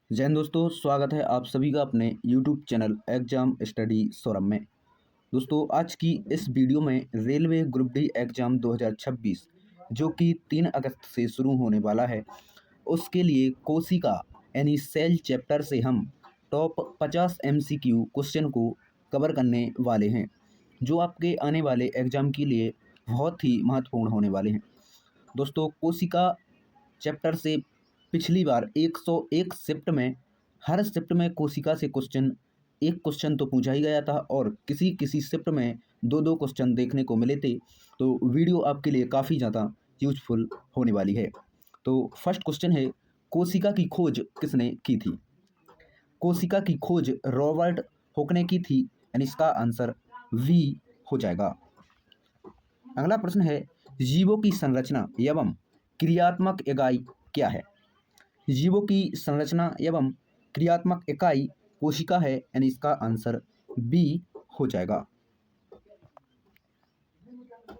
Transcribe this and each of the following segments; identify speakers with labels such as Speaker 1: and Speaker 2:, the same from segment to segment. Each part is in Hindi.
Speaker 1: जय हिंद दोस्तों, स्वागत है आप सभी का अपने YouTube channel exam study Saurabh में। दोस्तों, आज की इस वीडियो में रेलवे ग्रुप डी एग्ज़ाम 2026 जो कि 3 अगस्त से शुरू होने वाला है, उसके लिए कोशिका यानी सेल चैप्टर से हम टॉप 50 MCQ क्वेश्चन को कवर करने वाले हैं, जो आपके आने वाले एग्ज़ाम के लिए बहुत ही महत्वपूर्ण होने वाले हैं। दोस्तों, कोशिका चैप्टर से पिछली बार 101 शिफ्ट में हर शिफ्ट में कोशिका से एक क्वेश्चन तो पूछा ही गया था और किसी किसी शिफ्ट में 2-2 क्वेश्चन देखने को मिले थे। तो वीडियो आपके लिए काफ़ी ज़्यादा यूजफुल होने वाली है। तो फर्स्ट क्वेश्चन है, कोशिका की खोज किसने की थी? कोशिका की खोज रॉबर्ट हुक ने की थी, यानी इसका आंसर वी हो जाएगा। अगला प्रश्न है, जीवों की संरचना एवं क्रियात्मक इकाई क्या है? जीवों की संरचना एवं क्रियात्मक इकाई कोशिका है, यानी इसका आंसर बी हो जाएगा।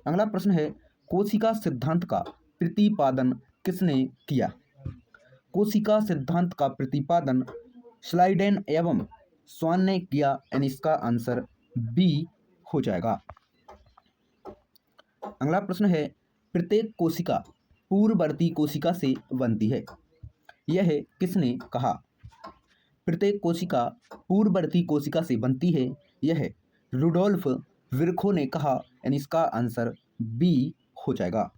Speaker 1: अगला प्रश्न है, कोशिका सिद्धांत का प्रतिपादन किसने किया? कोशिका सिद्धांत का प्रतिपादन स्लाइडेन एवं स्वान ने किया, यानी इसका आंसर बी हो जाएगा। अगला प्रश्न है, प्रत्येक कोशिका पूर्ववर्ती कोशिका से बनती है, यह किसने कहा? प्रत्येक कोशिका पूर्ववर्ती कोशिका से बनती है, यह रुडोल्फ विर्खो ने कहा, यानी इसका आंसर बी हो जाएगा।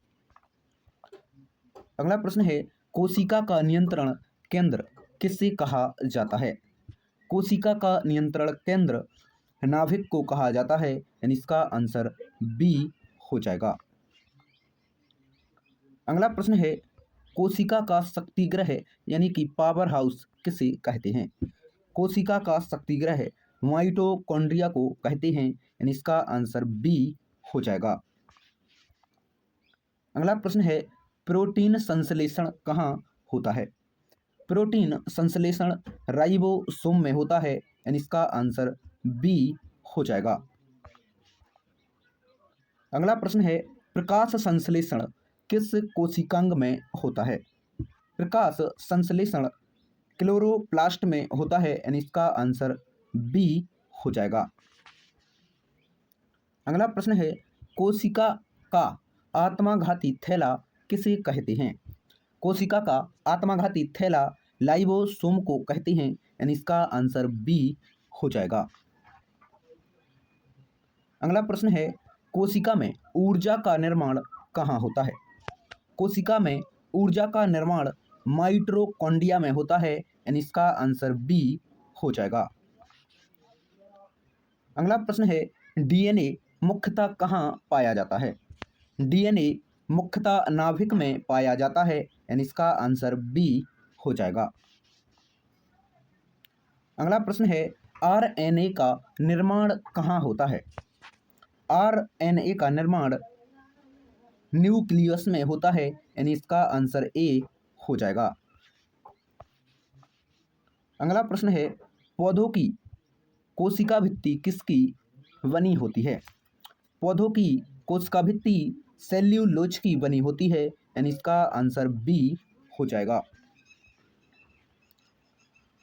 Speaker 1: अगला प्रश्न है, कोशिका का नियंत्रण केंद्र किससे कहा जाता है? कोशिका का नियंत्रण केंद्र नाभिक को कहा जाता है, यानी इसका आंसर बी हो जाएगा। अगला प्रश्न है, कोशिका का शक्तिग्रह यानी कि पावर हाउस किसे कहते हैं? कोशिका का शक्तिग्रह माइटोकॉन्ड्रिया को कहते हैं, यानी इसका आंसर बी हो जाएगा। अगला प्रश्न है, प्रोटीन संश्लेषण कहाँ होता है? प्रोटीन संश्लेषण राइबोसोम में होता है, यानी इसका आंसर बी हो जाएगा। अगला प्रश्न है, प्रकाश संश्लेषण किस कोशिकांग में होता है? प्रकाश संश्लेषण क्लोरोप्लास्ट में होता है, यानी इसका आंसर बी हो जाएगा। अगला प्रश्न है, कोशिका का आत्मघाती थैला किसे कहते हैं? कोशिका का आत्मघाती थैला लाइबोसोम को कहते हैं, यानी इसका आंसर बी हो जाएगा। अगला प्रश्न है, कोशिका में ऊर्जा का निर्माण कहाँ होता है? कोशिका में ऊर्जा का निर्माण माइटोकॉन्ड्रिया में होता है, यानी इसका आंसर बी हो जाएगा। अगला प्रश्न है, डीएनए मुख्यतः कहाँ पाया जाता है? डीएनए मुख्यतः नाभिक में पाया जाता है, यानी इसका आंसर बी हो जाएगा। अगला प्रश्न है, आरएनए का निर्माण कहाँ होता है? आरएनए का निर्माण न्यूक्लियस में होता है, यानी इसका आंसर ए हो जाएगा। अगला प्रश्न है, पौधों की कोशिका भित्ति किसकी बनी होती है? पौधों की कोशिका भित्ति सेल्यूलोज की बनी होती है, यानी इसका आंसर बी हो जाएगा।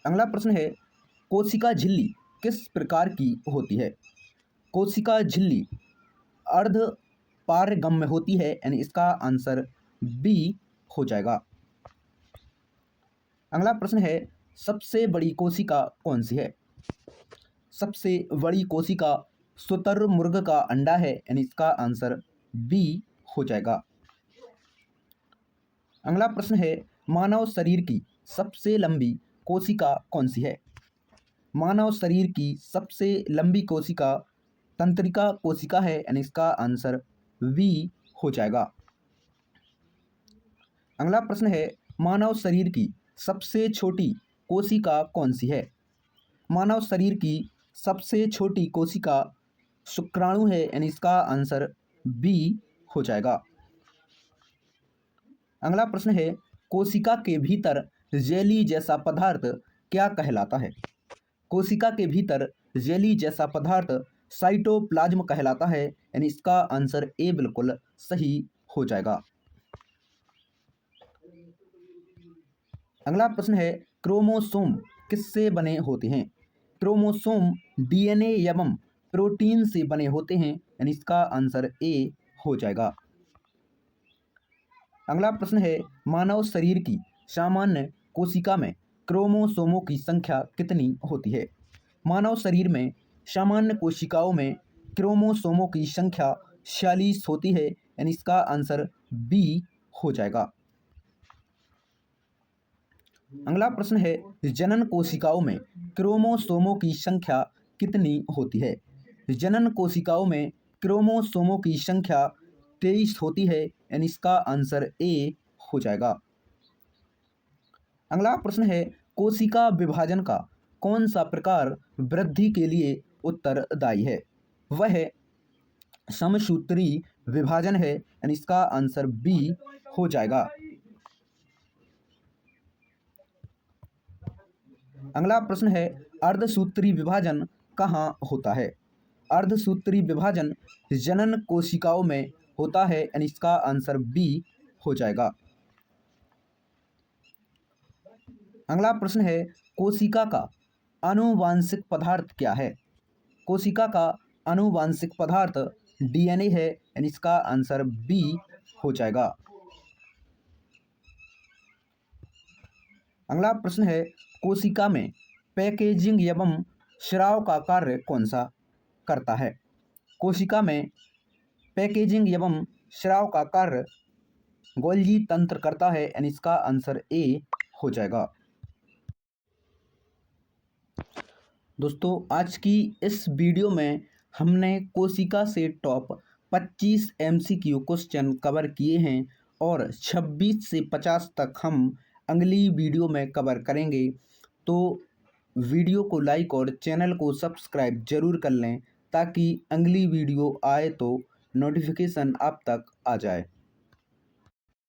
Speaker 1: अगला प्रश्न है, कोशिका झिल्ली किस प्रकार की होती है? कोशिका झिल्ली अर्ध पारगम्य होती है, यानी इसका आंसर बी हो जाएगा। अगला प्रश्न है, सबसे बड़ी कोशिका कौन सी है? सबसे बड़ी कोशिका शुतुरमुर्ग का अंडा है, यानी इसका आंसर बी हो जाएगा। अगला प्रश्न है, मानव शरीर की सबसे लंबी कोशिका कौन सी है? मानव शरीर की सबसे लंबी कोशिका तंत्रिका कोशिका है, यानी इसका आंसर बी हो जाएगा। अगला प्रश्न है, मानव शरीर की सबसे छोटी कोशिका कौन सी है? मानव शरीर की सबसे छोटी कोशिका शुक्राणु है, यानी इसका आंसर बी हो जाएगा। अगला प्रश्न है, कोशिका के भीतर जेली जैसा पदार्थ क्या कहलाता है? कोशिका के भीतर जेली जैसा पदार्थ साइटोप्लाज्म कहलाता है, यानी इसका आंसर ए बिल्कुल सही हो जाएगा। अगला प्रश्न है, क्रोमोसोम किससे बने होते हैं? क्रोमोसोम डीएनए एवं प्रोटीन से बने होते हैं, यानी इसका आंसर ए हो जाएगा। अगला प्रश्न है, मानव शरीर की सामान्य कोशिका में क्रोमोसोमों की संख्या कितनी होती है? मानव शरीर में सामान्य कोशिकाओं में क्रोमोसोमों की संख्या 46 होती है, यानी इसका आंसर बी हो जाएगा। अगला प्रश्न है, जनन कोशिकाओं में क्रोमोसोमों की संख्या कितनी होती है? जनन कोशिकाओं में क्रोमोसोमों की संख्या 23 होती है, यानी इसका आंसर ए हो जाएगा। अगला प्रश्न है, कोशिका विभाजन का कौन सा प्रकार वृद्धि के लिए उत्तरदायी है? वह समसूत्री विभाजन है, यानी इसका आंसर बी हो जाएगा। अगला प्रश्न है, अर्धसूत्री विभाजन कहाँ होता है? अर्धसूत्री विभाजन जनन कोशिकाओं में होता है, यानी इसका आंसर बी हो जाएगा। अगला प्रश्न है, कोशिका का आनुवांशिक पदार्थ क्या है? कोशिका का आनुवांशिक पदार्थ डीएनए है, यानी इसका आंसर बी हो जाएगा। अगला प्रश्न है, कोशिका में पैकेजिंग एवं स्राव का कार्य कौन सा करता है? कोशिका में पैकेजिंग एवं स्राव का कार्य गोल्गी तंत्र करता है, यानी इसका आंसर ए हो जाएगा। दोस्तों, आज की इस वीडियो में हमने कोशिका से टॉप 25 एमसीक्यू क्वेश्चन कवर किए हैं और 26 से 50 तक हम अगली वीडियो में कवर करेंगे। तो वीडियो को लाइक और चैनल को सब्सक्राइब जरूर कर लें ताकि अगली वीडियो आए तो नोटिफिकेशन आप तक आ जाए।